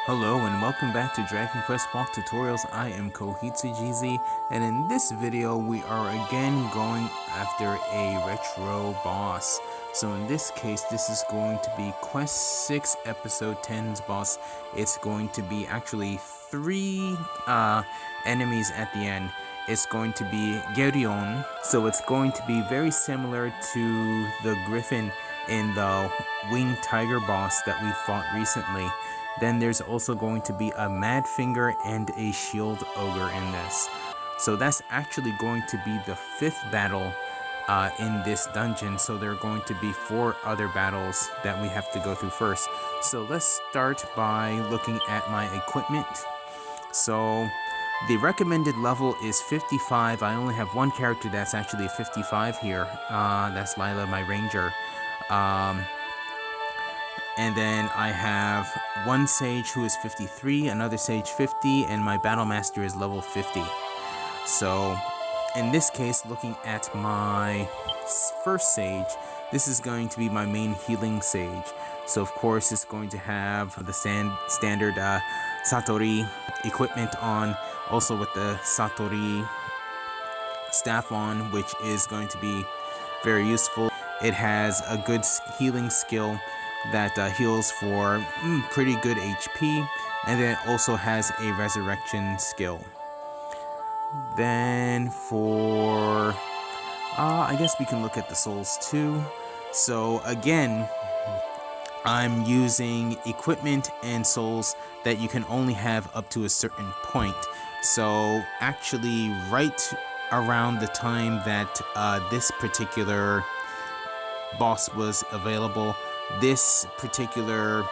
Hello and welcome back to Dragon Quest Walk Tutorials. I am KoHitsuGZ, and in this video we are again going after a retro boss. So in this case, this is going to be Quest 6 Episode 10's boss. It's going to be actually 3 enemies at the end. It's going to be Geryuon, so it's going to be very similar to the Griffin in the Winged Tiger boss that we fought recently. Then there's also going to be a Mad Finger and a Shield Ogre in this. So that's actually going to be the 5th battle in this dungeon. So there are going to be 4 other battles that we have to go through first. So let's start by looking at my equipment. So the recommended level is 55. I only have one character that's actually 55 here. That's Lila, my ranger. And then I have one sage who is 53, another sage 50, and my battle master is level 50. So in this case, looking at my first sage, this is going to be my main healing sage. So of course it's going to have the standard Satori equipment on, also with the Satori staff on, which is going to be very useful. It has a good healing skill that heals for pretty good HP, and then it also has a resurrection skill. Then for I guess we can look at the souls too. So again, I'm using equipment and souls that you can only have up to a certain point. So actually right around the time that this particular boss was available, this particular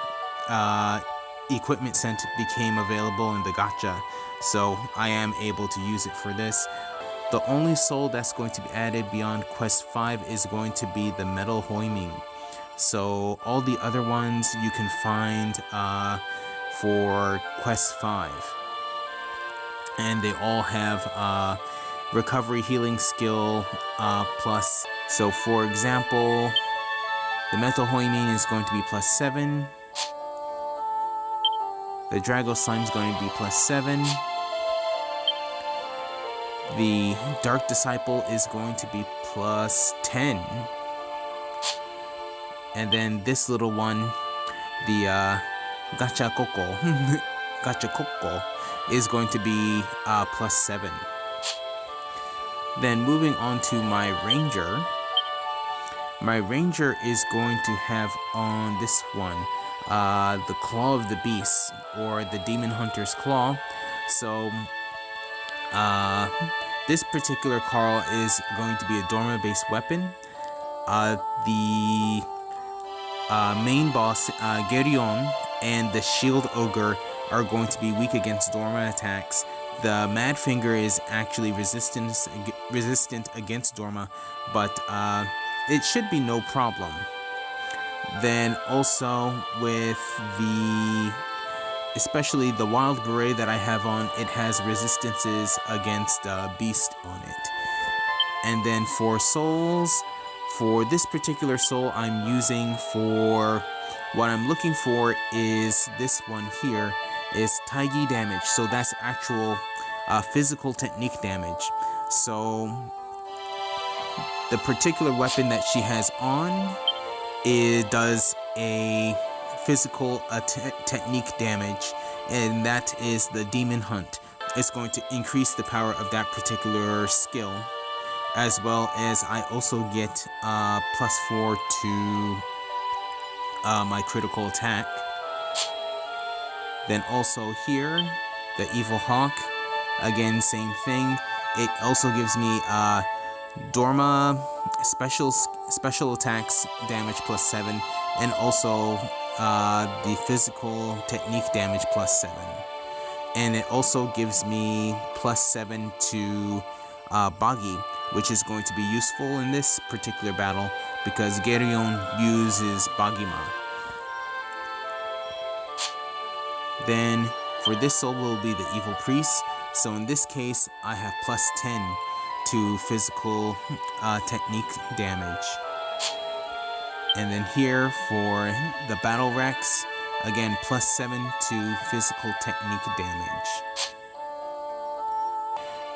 equipment set became available in the gacha, so I am able to use it for this. The only soul that's going to be added beyond Quest 5 is going to be the Metal Hoiming. So all the other ones you can find for Quest 5. And they all have recovery healing skill plus. So for example, the Metal Hoiming is going to be plus 7. The Drago Slime is going to be plus 7. The Dark Disciple is going to be plus 10. And then this little one, the Gacha Koko is going to be plus 7. Then moving on to my Ranger. My ranger is going to have on this one the Claw of the Beast, or the Demon Hunter's Claw. So this particular Carl is going to be a Dorma based weapon. The main boss, Geryuon, and the Shield Ogre are going to be weak against Dorma attacks. The Mad Finger is actually resistant against Dorma, but it should be no problem. Then also with especially the Wild Beret that I have on, it has resistances against Beast on it. And then for souls, for this particular soul I'm using for, what I'm looking for is this one here, is Taigi damage. So that's actual physical technique damage. So the particular weapon that she has on, it does a physical technique damage, and that is the Demon Hunt. It's going to increase the power of that particular skill, as well as I also get plus 4 to my critical attack. Then also here, the Evil Hawk, again same thing. It also gives me Dorma special attacks damage plus 7, and also the physical technique damage plus 7. And it also gives me plus 7 to Bagi, which is going to be useful in this particular battle because Geryuon uses Bagima. Then for this soul will be the Evil Priest. So in this case, I have plus 10 to physical technique damage. And then here for the Battle Rex, Again, +7 to physical technique damage.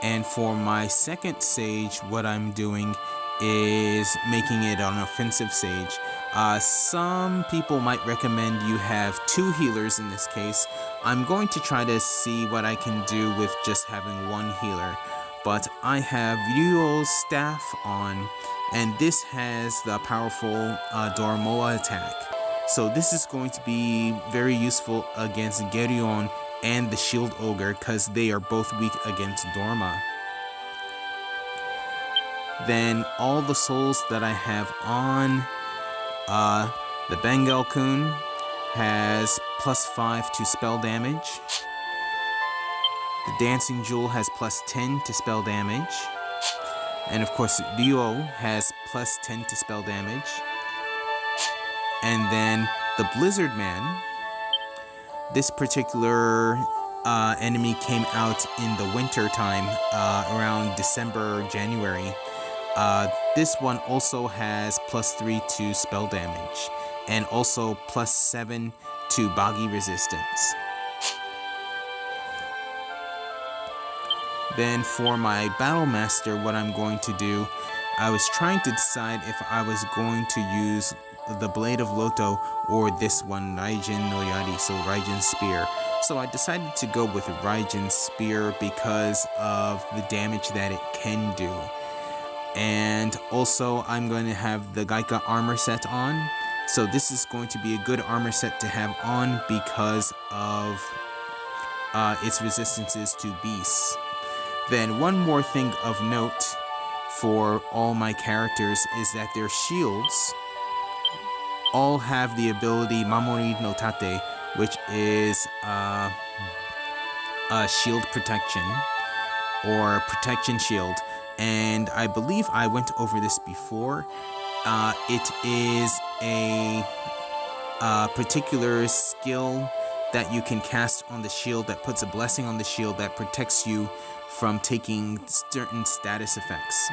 And for my second sage, what I'm doing is making it an offensive sage. Some people might recommend you have 2 healers in this case. I'm going to try to see what I can do with just having 1 healer. But I have Geryuon's staff on, and this has the powerful Dormoa attack. So this is going to be very useful against Geryuon and the Shield Ogre, because they are both weak against Dorma. Then all the souls that I have on, the Bengal-kun has +5 to spell damage. The Dancing Jewel has +10 to spell damage. And of course, Geryuon has +10 to spell damage. And then the Blizzard Man, this particular enemy came out in the winter time, around December, January. This one also has +3 to spell damage, and also +7 to boggy resistance. Then for my Battle Master, what I'm going to do, I was trying to decide if I was going to use the Blade of Loto or this one, Raijin no Yari, so Raijin's Spear. So I decided to go with Raijin's Spear because of the damage that it can do. And also I'm going to have the Gaika armor set on. So this is going to be a good armor set to have on because of its resistances to beasts. Then one more thing of note for all my characters is that their shields all have the ability Mamori no Tate, which is a shield protection or protection shield. And I believe I went over this before. It is a particular skill that you can cast on the shield that puts a blessing on the shield that protects you from taking certain status effects.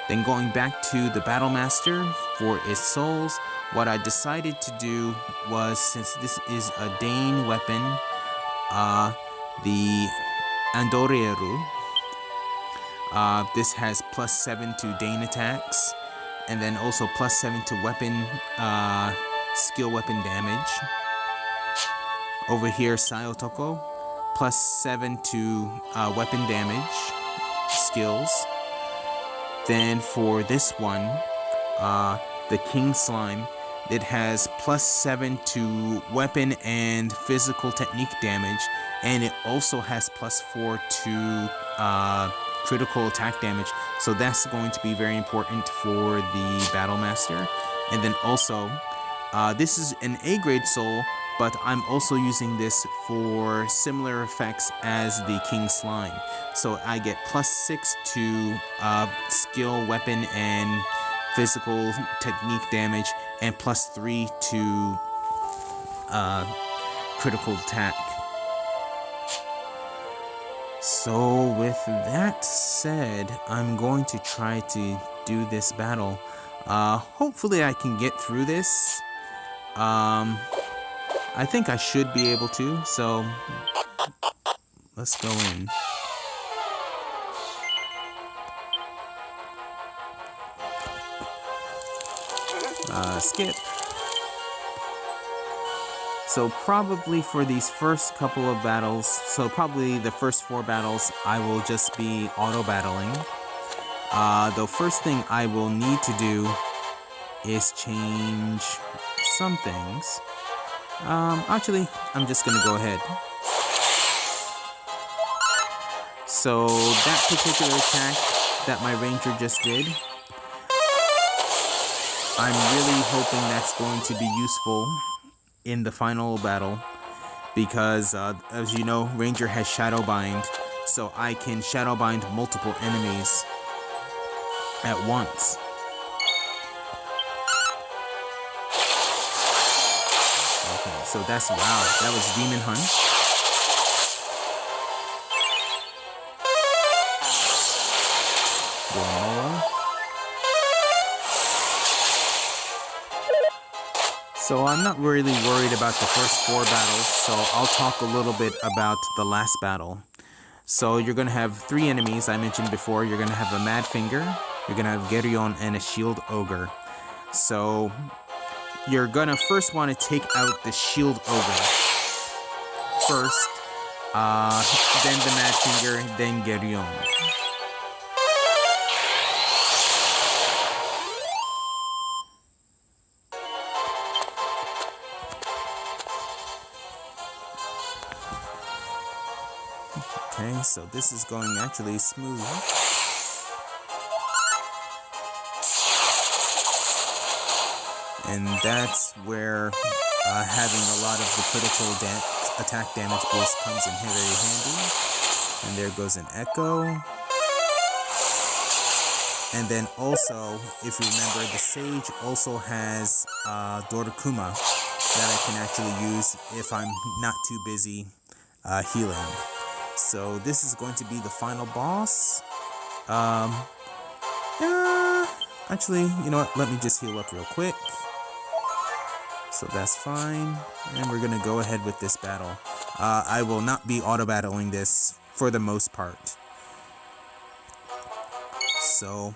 Then going back to the Battle Master for its souls, what I decided to do was, since this is a Dane weapon, the Andorieru, this has +7 to Dane attacks, and then also +7 to weapon, skill weapon damage. Over here, Sayotoko, +7 to weapon damage skills. Then for this one, the King Slime, it has +7 to weapon and physical technique damage, and it also has +4 to critical attack damage. So that's going to be very important for the Battle Master. And then also, this is an A grade soul, but I'm also using this for similar effects as the King Slime. So I get +6 to skill, weapon, and physical technique damage, and +3 to critical attack. So with that said, I'm going to try to do this battle. Hopefully I can get through this. I think I should be able to, so let's go in. Skip. So probably for these first couple of battles, so probably the first 4 battles, I will just be auto-battling. The first thing I will need to do is change some things. Actually, I'm just gonna go ahead. So that particular attack that my ranger just did, I'm really hoping that's going to be useful in the final battle, because as you know, ranger has shadow bind, so I can shadow bind multiple enemies at once. Okay, so that's, wow, that was Demon Hunt. Dormoa. So I'm not really worried about the first 4 battles, so I'll talk a little bit about the last battle. So you're going to have 3 enemies I mentioned before. You're going to have a Mad Finger, you're going to have Geryuon, and a Shield Ogre. So you're going to first want to take out the Shield Ogre first, then the Mad Finger, then Geryuon. Okay, so this is going actually smooth. And that's where having a lot of the critical attack damage boost comes in very handy. And there goes an Echo. And then also, if you remember, the Sage also has Dorokuma that I can actually use if I'm not too busy healing. So this is going to be the final boss. Actually, you know what? Let me just heal up real quick. So that's fine. And we're going to go ahead with this battle. I will not be auto-battling this for the most part. So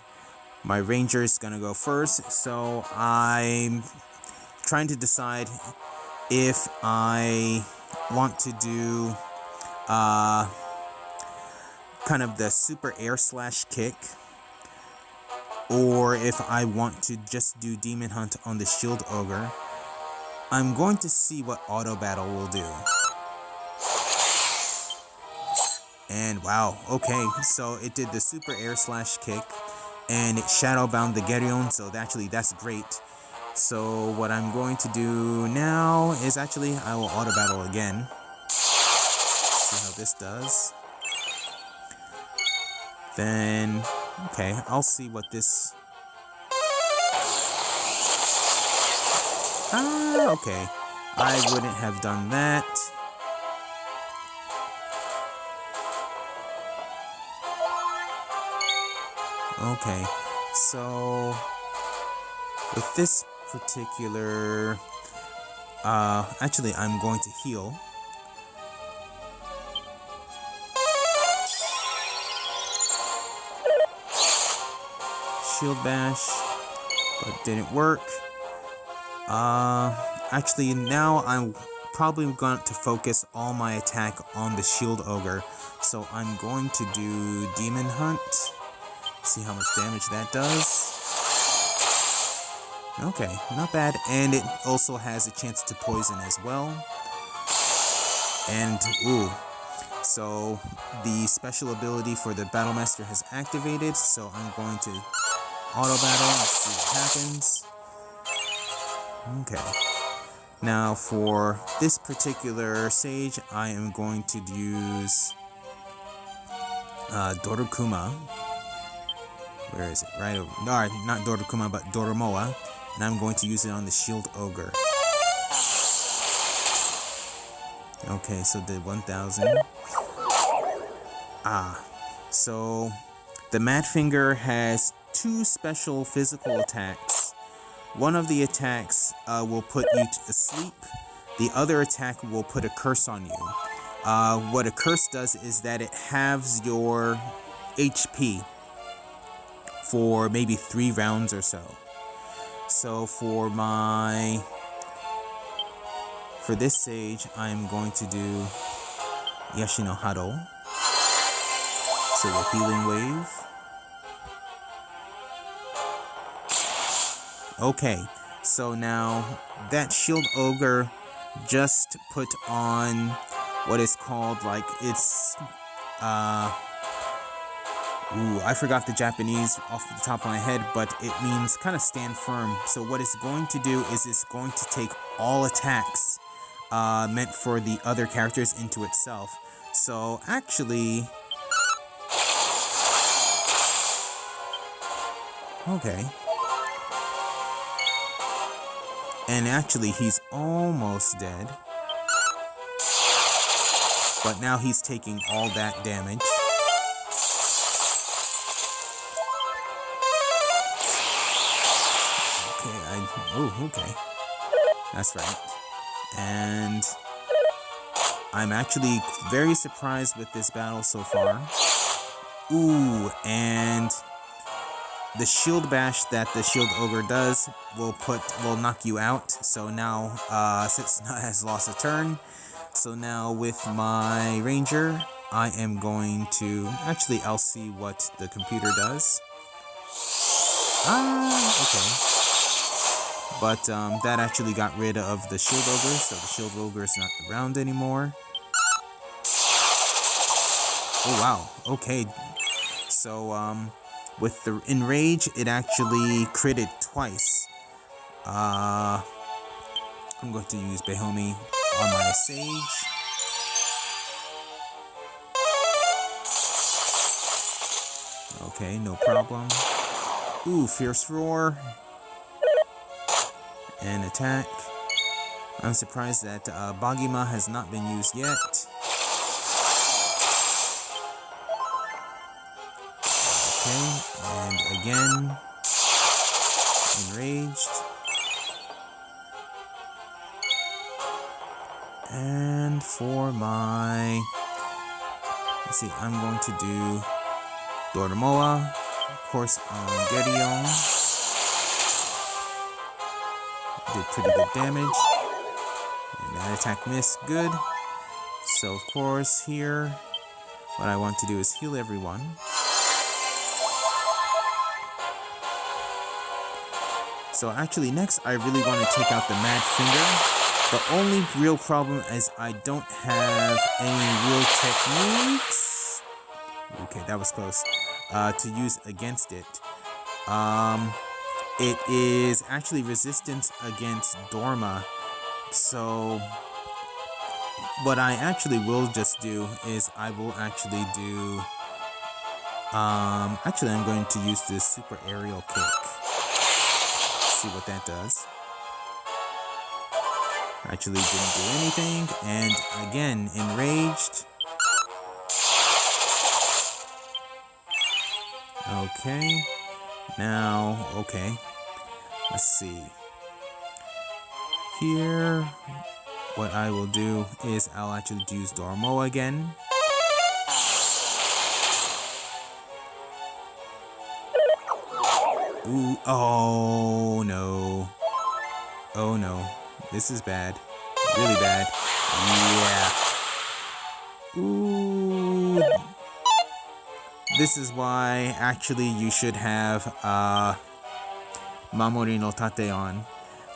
my ranger is going to go first. So I'm trying to decide if I want to do kind of the super air slash kick, or if I want to just do Demon Hunt on the Shield Ogre. I'm going to see what auto battle will do. And wow, okay, so it did the super air slash kick and it shadowbound the Geryuon, so actually that's great. So what I'm going to do now is actually I will auto battle again. See how this does. Then okay, I'll see what this. Okay. I wouldn't have done that. Okay. So with this particular actually I'm going to heal. Shield bash, but didn't work. Actually, now I'm probably going to focus all my attack on the Shield Ogre. So I'm going to do Demon Hunt. See how much damage that does. Okay, not bad. And it also has a chance to poison as well. And, ooh. So the special ability for the Battlemaster has activated. So I'm going to auto battle and see what happens. Okay. Now for this particular Sage, I am going to use Dorokuma. Where is it? Right over. No, not Dorokuma, but Doromoa. And I'm going to use it on the Shield Ogre. Okay, so the 1000. So the Mad Finger has 2 special physical attacks. One of the attacks will put you to sleep. The other attack will put a curse on you. What a curse does is that it halves your HP for maybe 3 rounds or so. So for this Sage, I'm going to do Yashino Hado. So the healing wave. Okay, so now that Shield Ogre just put on what is called, like, it's, I forgot the Japanese off the top of my head, but it means kind of stand firm. So what it's going to do is it's going to take all attacks meant for the other characters into itself. So actually, okay. And actually, he's almost dead. But now he's taking all that damage. Okay, okay. That's right. And I'm actually very surprised with this battle so far. Ooh, and the shield bash that the shield ogre does will knock you out. So now Setsuna has lost a turn. So now with my ranger, I am going to actually I'll see what the computer does. Okay. But that actually got rid of the shield ogre, so the shield ogre is not around anymore. Oh wow. Okay. So with the enrage, it actually critted twice. I'm going to use Behomi on my Sage. Okay, no problem. Ooh, Fierce Roar. And attack. I'm surprised that Bagima has not been used yet. Okay, and again. Enraged. And for my... Let's see, I'm going to do Dormoa, of course, on Geryuon. Did pretty good damage. And that attack missed, good. So, of course, here, what I want to do is heal everyone. So, actually, next, I really want to take out the Mad Finger. The only real problem is I don't have any real techniques. Okay, that was close. To use against it. It is actually resistance against Dorma. So what I actually will just do is I will actually do... actually I'm going to use this super aerial kick. See what that does. Actually didn't do anything, and again, enraged. Okay, now, okay, let's see. Here, what I will do is I'll actually use Dormo again. Ooh, oh no. Oh no. This is bad. Really bad. Yeah. Ooh. This is why actually you should have Mamori no Tate on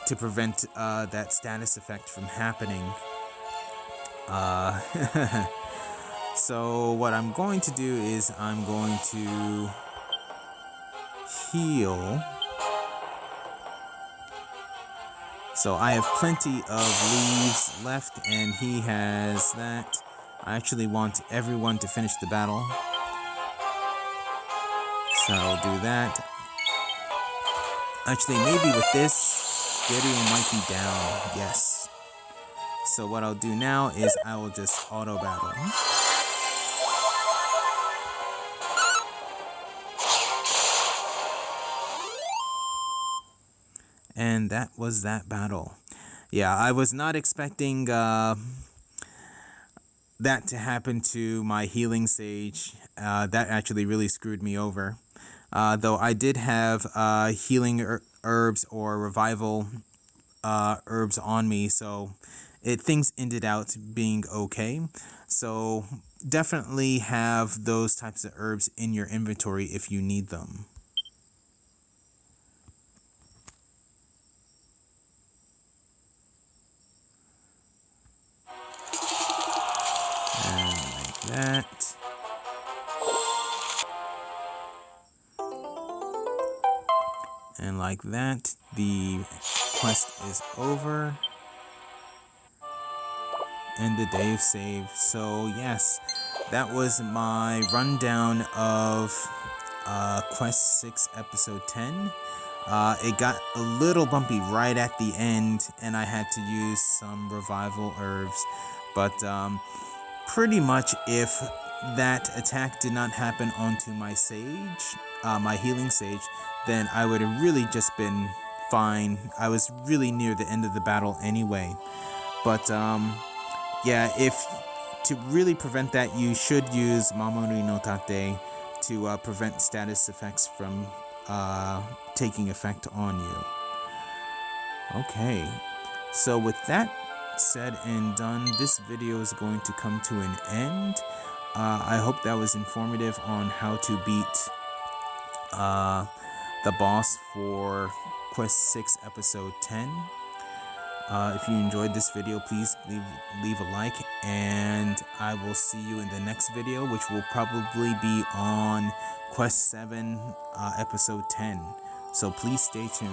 to prevent that status effect from happening. So what I'm going to do is I'm going to heal. So I have plenty of leaves left, and he has that. I actually want everyone to finish the battle. So I'll do that. Actually, maybe with this, Geryuon might be down. Yes. So what I'll do now is I will just auto battle. And that was that battle. Yeah, I was not expecting that to happen to my healing sage. That actually really screwed me over. Though I did have healing herbs or revival herbs on me, so things ended out being okay. So definitely have those types of herbs in your inventory if you need them. And like that. And like that, the quest is over. And the day of save. So yes, that was my rundown of Quest 6 Episode 10. It got a little bumpy right at the end, and I had to use some revival herbs. But pretty much if that attack did not happen onto my sage, my healing sage, then I would have really just been fine. I was really near the end of the battle anyway. But yeah, if to really prevent that, you should use Mamoru no Tate to prevent status effects from taking effect on you. Okay, so with that said and done, this video is going to come to an end. I hope that was informative on how to beat the boss for Quest 6 Episode 10. If you enjoyed this video, please leave a like, and I will see you in the next video, which will probably be on Quest 7 Episode 10. So please stay tuned.